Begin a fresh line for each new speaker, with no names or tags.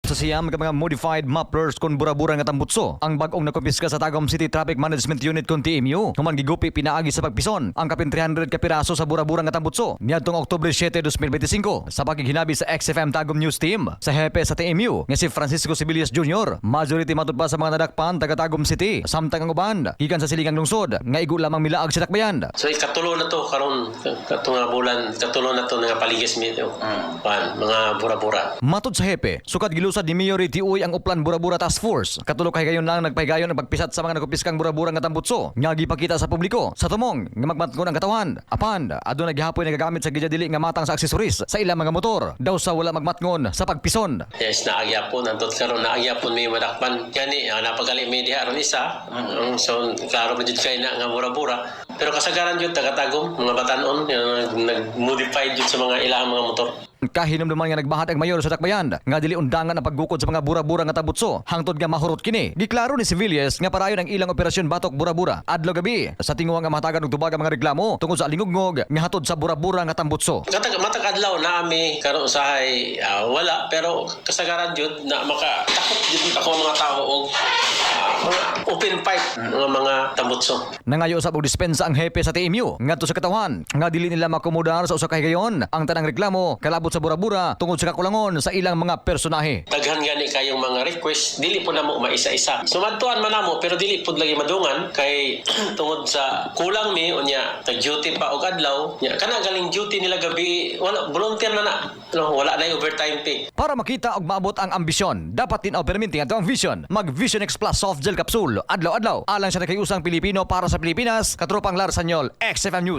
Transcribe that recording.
sa siyam ka mga modified maplers kon bura-bura nga tambutso. Ang bag-ong nakumpiska sa Tagum City Traffic Management Unit kon TMU. Human gigupi pinaagi sa pagpison ang kapin 300 ka piraso sa bura-bura nga tambutso. Niadtong Oktubre 7, 2025 sa pakighinabi sa XFM Tagum News Team sa hepe sa TMU nga si Francisco Sibilias Jr. Majority matud pa sa mga nadakpan taga Tagum City. Samtang ang uban gikan sa silingang lungsod nga igo lamang milaag sa dakbayan.
So ikatulo na to karon katong nga bulan, katulo na to nga paligis mi mga bura-bura.
Matud sa hepe, sukad gilusad ni Mayor Tiuy ang Uplan Bura-Bura Task Force. Katulo kay gayon lang nagpahigayon ang pagpisat sa mga nakupiskang bura-bura nga tambutso. Nga gipakita sa publiko sa tumong nga magmatngon ang katawan. Apan aduna gihapoy nagagamit sa gidadili nga matang sa aksesoris sa ilang mga motor. Daw sa wala magmatngon sa pagpison.
Yes, naagyapon antot karon naagyapon mi madakpan kani napagali mi diha ron isa. So klaro man jud kay na nga bura-bura. Pero kasagaran jud taga-Tagum mga batanon nag-modified jud sa mga ilang mga motor.
Kahinumduman nga nagbahat ang mayor sa dakbayan nga dili undangan ang paggukod sa mga bura-bura nga tambutso hangtod nga mahurot kini. Giklaro ni Civilles nga parayon ang ilang operasyon batok bura-bura adlaw gabi sa tinguha nga matagan og tubag ang mga reklamo tungod sa alingugngog nga hatod sa bura-bura nga tambutso.
Matag adlaw na ami karon usahay wala pero kasagaran jud na makatakot jud ako mga tao og mga open pipe mga tambutso.
Nangayo usab og dispensa ang hepe sa TMU ngadto sa katawan nga dili nila makomodar sa usa ka higayon ang tanang reklamo kalabot sa bura-bura tungod sa kakulangon sa ilang mga personahe.
Daghan gani kayong mga request dili po namo maisa-isa. Sumadtuan man namo pero dili pud lagi madungan kay tungod sa kulang mi unya tag-duty pa og adlaw. Nya kana galing duty nila gabi wala volunteer na wala na overtime pay.
Para makita og maabot ang ambisyon, dapat din perminting ato ang vision. Mag Vision X Plus soft gel capsule adlaw-adlaw alang sa nakayusang Pilipino para sa Pilipinas. Katropang Larsanyol, XFM News.